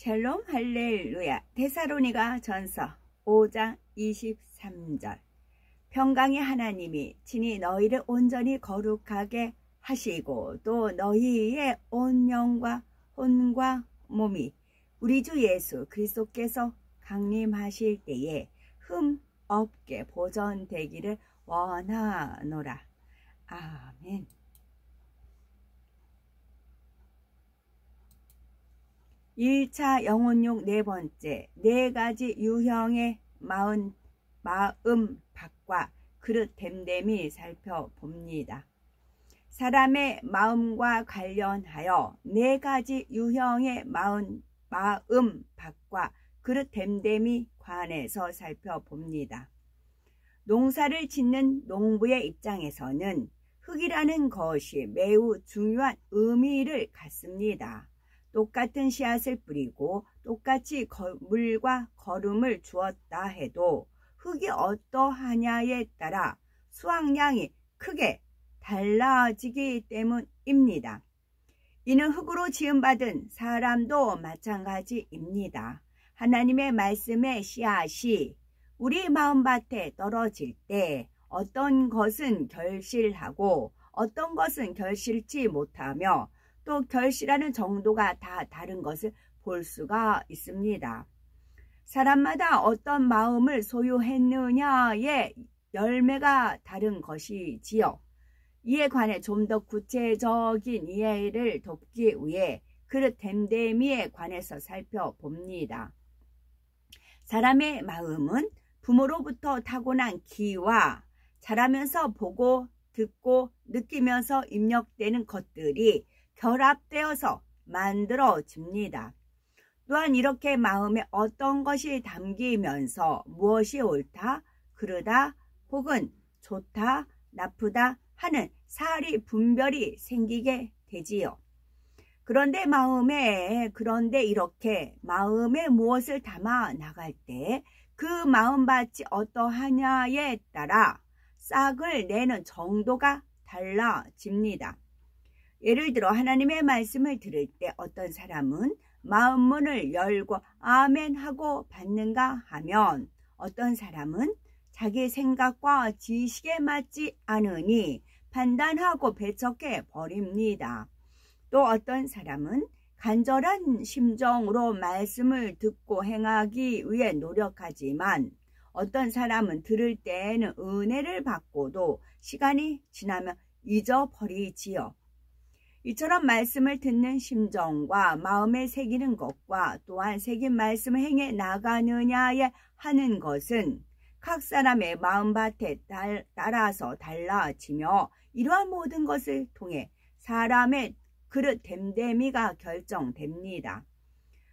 샬롬 할렐루야. 데살로니가 전서 5장 23절. 평강의 하나님이 친히 너희를 온전히 거룩하게 하시고 또 너희의 온 영과 혼과 몸이 우리 주 예수 그리스도께서 강림하실 때에 흠 없게 보존되기를 원하노라. 아멘. 1차 영혼육 네 번째, 네 가지 유형의 마음 밖과 그릇 됨됨이 살펴봅니다. 사람의 마음과 관련하여 네 가지 유형의 마음 밖과 그릇 됨됨이 관해서 살펴봅니다. 농사를 짓는 농부의 입장에서는 흙이라는 것이 매우 중요한 의미를 갖습니다. 똑같은 씨앗을 뿌리고 똑같이 물과 거름을 주었다 해도 흙이 어떠하냐에 따라 수확량이 크게 달라지기 때문입니다. 이는 흙으로 지음받은 사람도 마찬가지입니다. 하나님의 말씀의 씨앗이 우리 마음밭에 떨어질 때 어떤 것은 결실하고 어떤 것은 결실치 못하며 또 결실하는 정도가 다 다른 것을 볼 수가 있습니다. 사람마다 어떤 마음을 소유했느냐의 열매가 다른 것이지요. 이에 관해 좀 더 구체적인 이해를 돕기 위해 그릇 됨됨이에 관해서 살펴봅니다. 사람의 마음은 부모로부터 타고난 기와 자라면서 보고 듣고 느끼면서 입력되는 것들이 결합되어서 만들어집니다. 또한 이렇게 마음에 어떤 것이 담기면서 무엇이 옳다, 그르다, 혹은 좋다, 나쁘다 하는 사리 분별이 생기게 되지요. 그런데 이렇게 마음에 무엇을 담아 나갈 때 그 마음밭이 어떠하냐에 따라 싹을 내는 정도가 달라집니다. 예를 들어 하나님의 말씀을 들을 때 어떤 사람은 마음문을 열고 아멘 하고 받는가 하면 어떤 사람은 자기 생각과 지식에 맞지 않으니 판단하고 배척해 버립니다. 또 어떤 사람은 간절한 심정으로 말씀을 듣고 행하기 위해 노력하지만 어떤 사람은 들을 때에는 은혜를 받고도 시간이 지나면 잊어버리지요. 이처럼 말씀을 듣는 심정과 마음에 새기는 것과 또한 새긴 말씀을 행해 나가느냐에 하는 것은 각 사람의 마음밭에 따라서 달라지며 이러한 모든 것을 통해 사람의 그릇 됨됨이가 결정됩니다.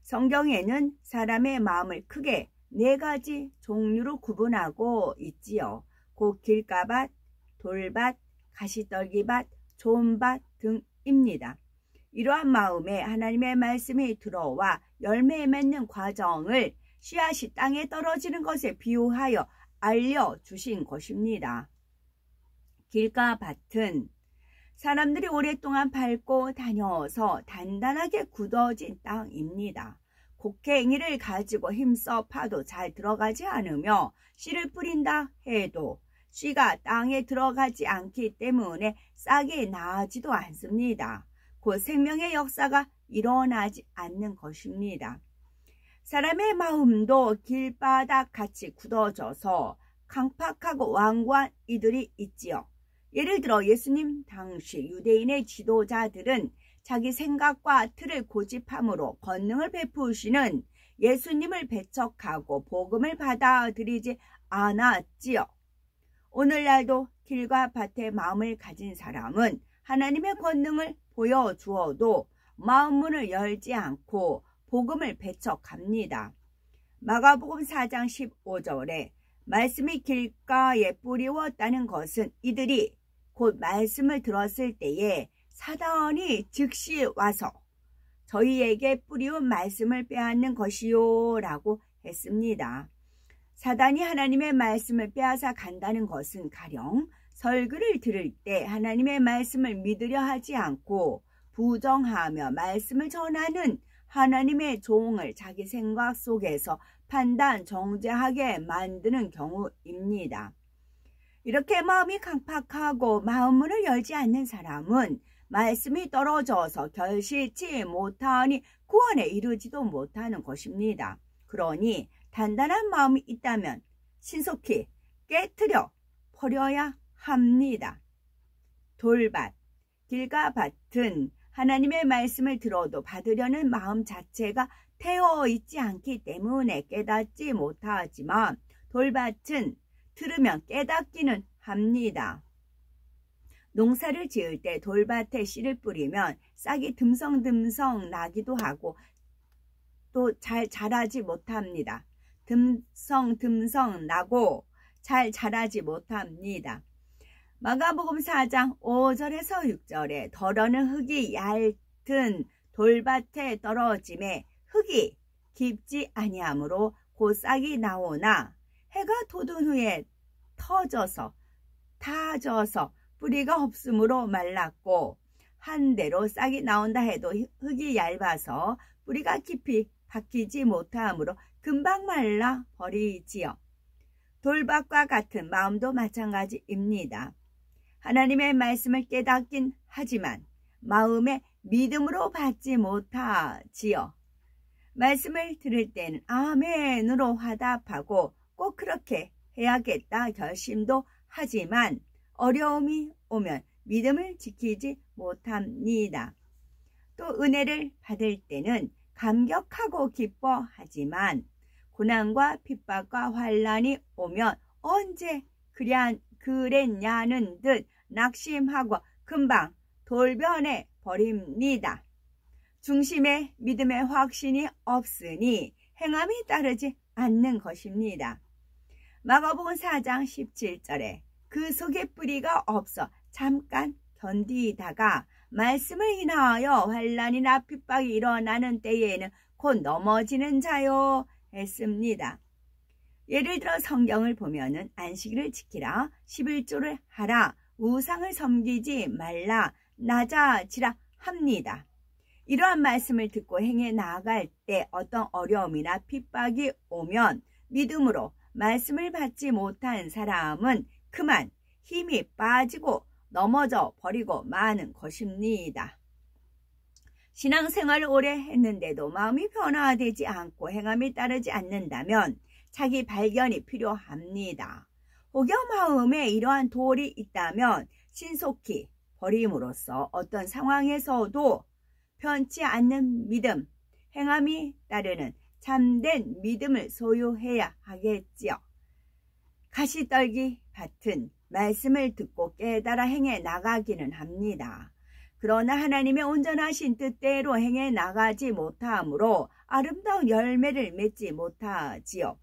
성경에는 사람의 마음을 크게 네 가지 종류로 구분하고 있지요. 곧 길가밭, 돌밭, 가시떨기밭, 좋은 밭 등입니다. 이러한 마음에 하나님의 말씀이 들어와 열매 맺는 과정을 씨앗이 땅에 떨어지는 것에 비유하여 알려주신 것입니다. 길가밭은 사람들이 오랫동안 밟고 다녀서 단단하게 굳어진 땅입니다. 곡괭이를 가지고 힘써 파도 잘 들어가지 않으며 씨를 뿌린다 해도 씨가 땅에 들어가지 않기 때문에 싹이 나지도 않습니다. 곧 생명의 역사가 일어나지 않는 것입니다. 사람의 마음도 길바닥 같이 굳어져서 강팍하고 완고한 이들이 있지요. 예를 들어 예수님 당시 유대인의 지도자들은 자기 생각과 틀을 고집함으로 권능을 베푸시는 예수님을 배척하고 복음을 받아들이지 않았지요. 오늘날도 길과 밭에 마음을 가진 사람은 하나님의 권능을 보여주어도 마음문을 열지 않고 복음을 배척합니다. 마가복음 4장 15절에 말씀이 길가에 뿌리웠다는 것은 이들이 곧 말씀을 들었을 때에 사단이 즉시 와서 저희에게 뿌리운 말씀을 빼앗는 것이요 라고 했습니다. 사단이 하나님의 말씀을 빼앗아 간다는 것은 가령 설교를 들을 때 하나님의 말씀을 믿으려 하지 않고 부정하며 말씀을 전하는 하나님의 종을 자기 생각 속에서 판단 정죄하게 만드는 경우입니다. 이렇게 마음이 강팍하고 마음문을 열지 않는 사람은 말씀이 떨어져서 결실치 못하니 구원에 이르지도 못하는 것입니다. 그러니 단단한 마음이 있다면 신속히 깨트려 버려야 합니다. 돌밭, 길과 밭은 하나님의 말씀을 들어도 받으려는 마음 자체가 태워 있지 않기 때문에 깨닫지 못하지만 돌밭은 들으면 깨닫기는 합니다. 농사를 지을 때 돌밭에 씨를 뿌리면 싹이 듬성듬성 나기도 하고 또 잘 자라지 못합니다. 듬성듬성 나고 잘 자라지 못합니다. 마가복음 4장 5절에서 6절에 더러는 흙이 얇은 돌밭에 떨어짐에 흙이 깊지 아니하므로 곧 싹이 나오나 해가 돋은 후에 터져서 타져서 뿌리가 없으므로 말랐고 한대로 싹이 나온다 해도 흙이 얇아서 뿌리가 깊이 박히지 못하므로 금방 말라 버리지요. 돌밭과 같은 마음도 마찬가지입니다. 하나님의 말씀을 깨닫긴 하지만 마음에 믿음으로 받지 못하지요. 말씀을 들을 때는 아멘으로 화답하고 꼭 그렇게 해야겠다 결심도 하지만 어려움이 오면 믿음을 지키지 못합니다. 또 은혜를 받을 때는 감격하고 기뻐하지만 고난과 핍박과 환난이 오면 언제 그랬냐는 듯 낙심하고 금방 돌변해 버립니다. 중심에 믿음의 확신이 없으니 행함이 따르지 않는 것입니다. 마가복음 4장 17절에 그 속에 뿌리가 없어 잠깐 견디다가 말씀을 인하여 환난이나 핍박이 일어나는 때에는 곧 넘어지는 자요 했습니다. 예를 들어 성경을 보면은 안식일을 지키라, 11조를 하라, 우상을 섬기지 말라, 낮아지라 합니다. 이러한 말씀을 듣고 행해 나아갈 때 어떤 어려움이나 핍박이 오면 믿음으로 말씀을 받지 못한 사람은 그만 힘이 빠지고 넘어져 버리고 마는 것입니다. 신앙생활을 오래 했는데도 마음이 변화되지 않고 행함이 따르지 않는다면 자기 발견이 필요합니다. 혹여 마음에 이러한 돌이 있다면 신속히 버림으로써 어떤 상황에서도 변치 않는 믿음, 행함이 따르는 참된 믿음을 소유해야 하겠지요. 가시떨기 밭은 말씀을 듣고 깨달아 행해 나가기는 합니다. 그러나 하나님의 온전하신 뜻대로 행해 나가지 못하므로 아름다운 열매를 맺지 못하지요.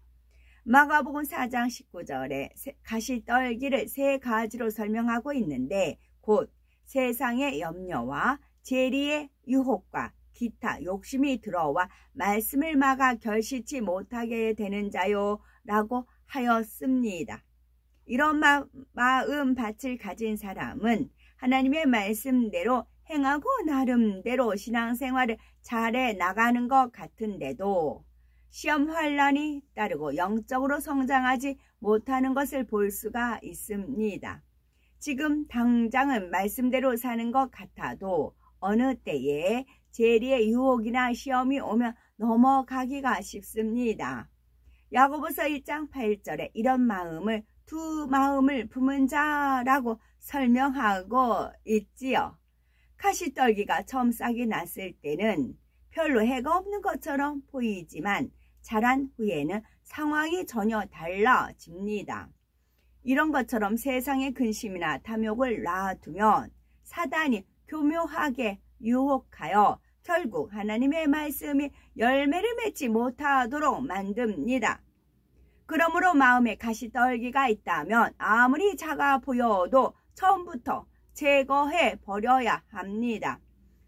마가복음 4장 19절에 가시떨기를 세 가지로 설명하고 있는데 곧 세상의 염려와 재리의 유혹과 기타 욕심이 들어와 말씀을 막아 결실치 못하게 되는 자요 라고 하였습니다. 이런 마음밭을 가진 사람은 하나님의 말씀대로 행하고 나름대로 신앙생활을 잘해 나가는 것 같은데도 시험 환난이 따르고 영적으로 성장하지 못하는 것을 볼 수가 있습니다. 지금 당장은 말씀대로 사는 것 같아도 어느 때에 재리의 유혹이나 시험이 오면 넘어가기가 쉽습니다. 야고보서 1장 8절에 이런 마음을 두 마음을 품은 자라고 설명하고 있지요. 가시떨기가 처음 싹이 났을 때는 별로 해가 없는 것처럼 보이지만 자란 후에는 상황이 전혀 달라집니다. 이런 것처럼 세상의 근심이나 탐욕을 놔두면 사단이 교묘하게 유혹하여 결국 하나님의 말씀이 열매를 맺지 못하도록 만듭니다. 그러므로 마음에 가시떨기가 있다면 아무리 작아 보여도 처음부터 제거해 버려야 합니다.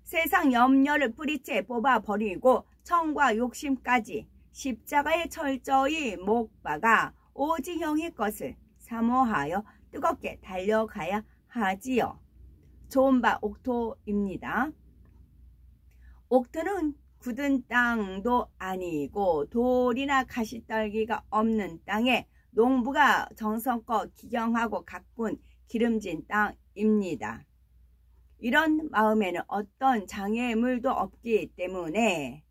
세상 염려를 뿌리째 뽑아버리고 청과 욕심까지 십자가에 철저히 못 박아 오직 영의 것을 사모하여 뜨겁게 달려가야 하지요. 좋은 바 옥토입니다. 옥토는 굳은 땅도 아니고 돌이나 가시떨기가 없는 땅에 농부가 정성껏 기경하고 가꾼 기름진 땅입니다. 이런 마음에는 어떤 장애물도 없기 때문에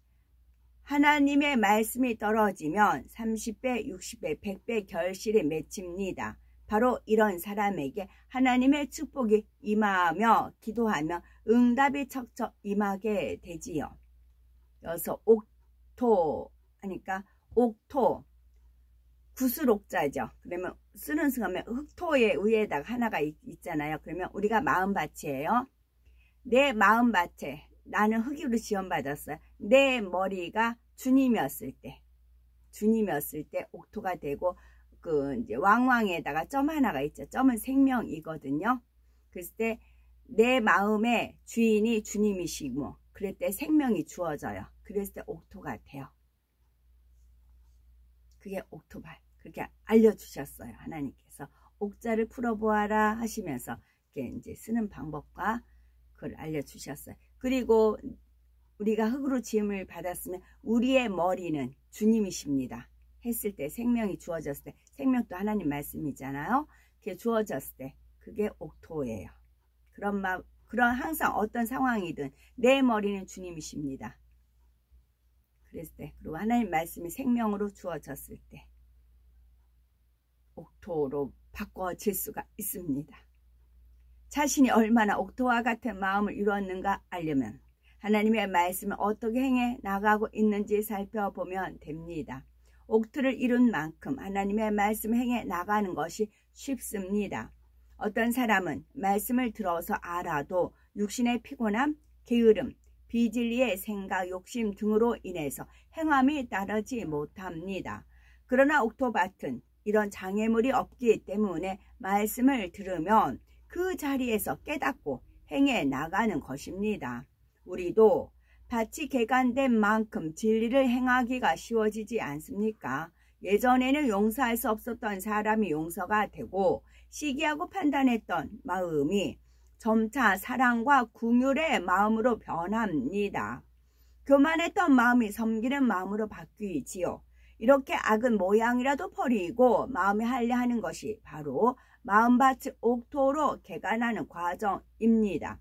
하나님의 말씀이 떨어지면 30배, 60배, 100배 결실이 맺힙니다. 바로 이런 사람에게 하나님의 축복이 임하며 기도하며 응답이 척척 임하게 되지요. 여기서 옥토 하니까 옥토 구슬옥자죠. 그러면 쓰는 순간 흑토의 위에다가 하나가 있잖아요. 그러면 우리가 마음밭이에요. 내 마음밭에 나는 흙으로 지원받았어요. 내 머리가 주님이었을 때 옥토가 되고 그 이제 왕왕에다가 점 하나가 있죠. 점은 생명이거든요. 그랬을 때 내 마음의 주인이 주님이시고 그럴 때 생명이 주어져요. 그랬을 때 옥토가 돼요. 그게 옥토밭. 그렇게 알려주셨어요. 하나님께서 옥자를 풀어보아라 하시면서 이렇게 이제 쓰는 방법과 그걸 알려주셨어요. 그리고 우리가 흙으로 지음을 받았으면 우리의 머리는 주님이십니다. 했을 때 생명이 주어졌을 때 생명도 하나님 말씀이잖아요. 그게 주어졌을 때 그게 옥토예요. 그런 항상 어떤 상황이든 내 머리는 주님이십니다. 그랬을 때 그리고 하나님 말씀이 생명으로 주어졌을 때 옥토로 바꿔질 수가 있습니다. 자신이 얼마나 옥토와 같은 마음을 이루었는가 알려면 하나님의 말씀을 어떻게 행해 나가고 있는지 살펴보면 됩니다. 옥토를 이룬 만큼 하나님의 말씀을 행해 나가는 것이 쉽습니다. 어떤 사람은 말씀을 들어서 알아도 육신의 피곤함, 게으름, 비진리의 생각, 욕심 등으로 인해서 행함이 따르지 못합니다. 그러나 옥토밭은 이런 장애물이 없기 때문에 말씀을 들으면 그 자리에서 깨닫고 행해 나가는 것입니다. 우리도 밭이 개간된 만큼 진리를 행하기가 쉬워지지 않습니까? 예전에는 용서할 수 없었던 사람이 용서가 되고 시기하고 판단했던 마음이 점차 사랑과 긍휼의 마음으로 변합니다. 교만했던 마음이 섬기는 마음으로 바뀌지요. 이렇게 악은 모양이라도 버리고 마음에 하려하는 것이 바로 마음밭이 옥토로 개간하는 과정입니다.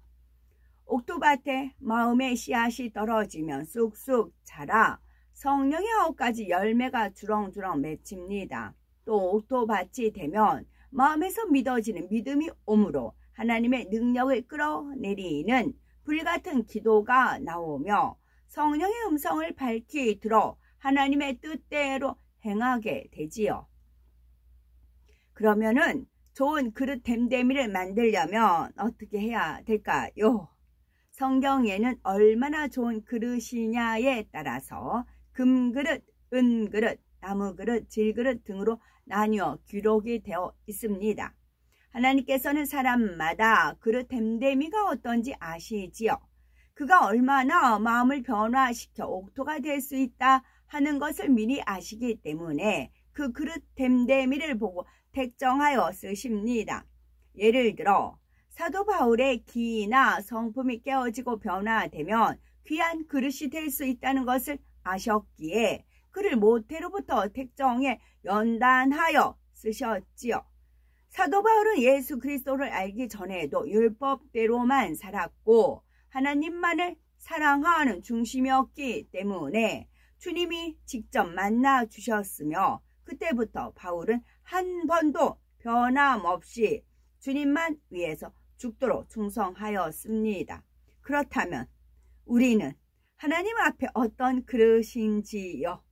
옥토밭에 마음의 씨앗이 떨어지면 쑥쑥 자라 성령의 9가지 열매가 주렁주렁 맺힙니다. 또 옥토밭이 되면 마음에서 믿어지는 믿음이 오므로 하나님의 능력을 끌어내리는 불같은 기도가 나오며 성령의 음성을 밝히 들어 하나님의 뜻대로 행하게 되지요. 그러면은 좋은 그릇 댐댐이를 만들려면 어떻게 해야 될까요? 성경에는 얼마나 좋은 그릇이냐에 따라서 금그릇, 은그릇, 나무그릇, 질그릇 등으로 나뉘어 기록이 되어 있습니다. 하나님께서는 사람마다 그릇 댐댐이가 어떤지 아시지요? 그가 얼마나 마음을 변화시켜 옥토가 될 수 있다 하는 것을 미리 아시기 때문에 그 그릇 댐댐이를 보고 택정하여 쓰십니다. 예를 들어 사도 바울의 기나 성품이 깨어지고 변화되면 귀한 그릇이 될 수 있다는 것을 아셨기에 그를 모태로부터 택정해 연단하여 쓰셨지요. 사도 바울은 예수 그리스도를 알기 전에도 율법대로만 살았고 하나님만을 사랑하는 중심이었기 때문에 주님이 직접 만나 주셨으며 그때부터 바울은 한 번도 변함없이 주님만 위해서 죽도록 충성하였습니다. 그렇다면 우리는 하나님 앞에 어떤 그릇인지요?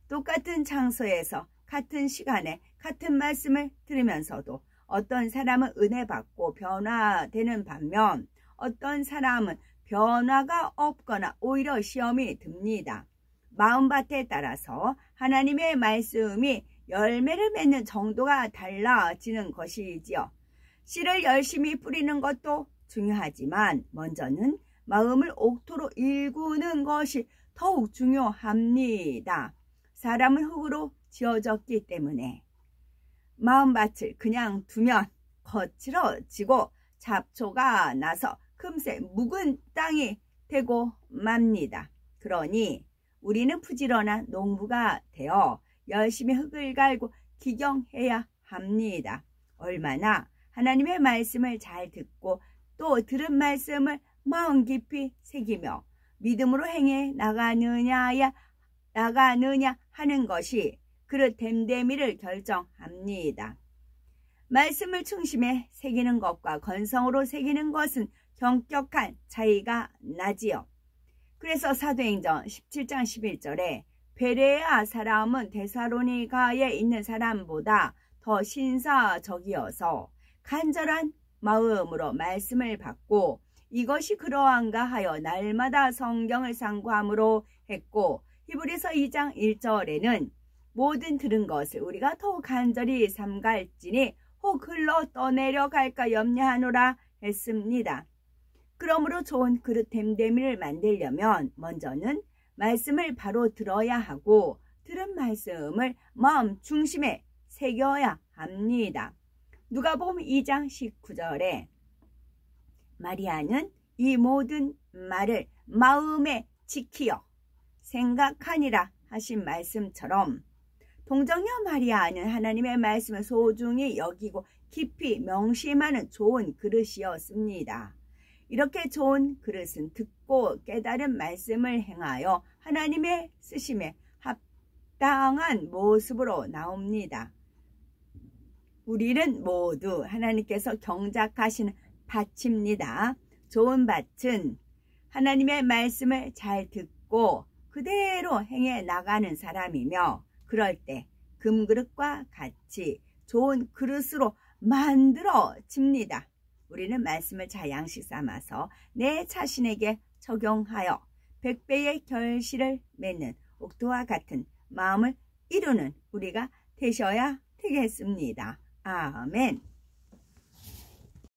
똑같은 장소에서 같은 시간에 같은 말씀을 들으면서도 어떤 사람은 은혜 받고 변화되는 반면 어떤 사람은 변화가 없거나 오히려 시험이 듭니다. 마음밭에 따라서 하나님의 말씀이 열매를 맺는 정도가 달라지는 것이지요. 씨를 열심히 뿌리는 것도 중요하지만 먼저는 마음을 옥토로 일구는 것이 더욱 중요합니다. 사람은 흙으로 지어졌기 때문에 마음밭을 그냥 두면 거칠어지고 잡초가 나서 금세 묵은 땅이 되고 맙니다. 그러니 우리는 부지런한 농부가 되어 열심히 흙을 갈고 기경해야 합니다. 얼마나 하나님의 말씀을 잘 듣고 또 들은 말씀을 마음 깊이 새기며 믿음으로 행해 나가느냐 하는 것이 그릇 됨됨이를 결정합니다. 말씀을 중심에 새기는 것과 건성으로 새기는 것은 현격한 차이가 나지요. 그래서 사도행전 17장 11절에 베레아 사람은 데살로니가에 있는 사람보다 더 신사적이어서 간절한 마음으로 말씀을 받고 이것이 그러한가 하여 날마다 성경을 상고함으로 했고, 히브리서 2장 1절에는 모든 들은 것을 우리가 더욱 간절히 삼갈지니 혹 흘러 떠내려갈까 염려하노라 했습니다. 그러므로 좋은 그릇 됨됨이를 만들려면 먼저는 말씀을 바로 들어야 하고 들은 말씀을 마음 중심에 새겨야 합니다. 누가복음 2장 19절에 마리아는 이 모든 말을 마음에 지키어 생각하니라 하신 말씀처럼 동정녀 마리아는 하나님의 말씀을 소중히 여기고 깊이 명심하는 좋은 그릇이었습니다. 이렇게 좋은 그릇은 듣고 깨달은 말씀을 행하여 하나님의 쓰심에 합당한 모습으로 나옵니다. 우리는 모두 하나님께서 경작하시는 밭입니다. 좋은 밭은 하나님의 말씀을 잘 듣고 그대로 행해 나가는 사람이며, 그럴 때 금그릇과 같이 좋은 그릇으로 만들어집니다. 우리는 말씀을 잘 양식 삼아서 내 자신에게 적용하여 100배의 결실을 맺는 옥토와 같은 마음을 이루는 우리가 되셔야 되겠습니다. 아멘.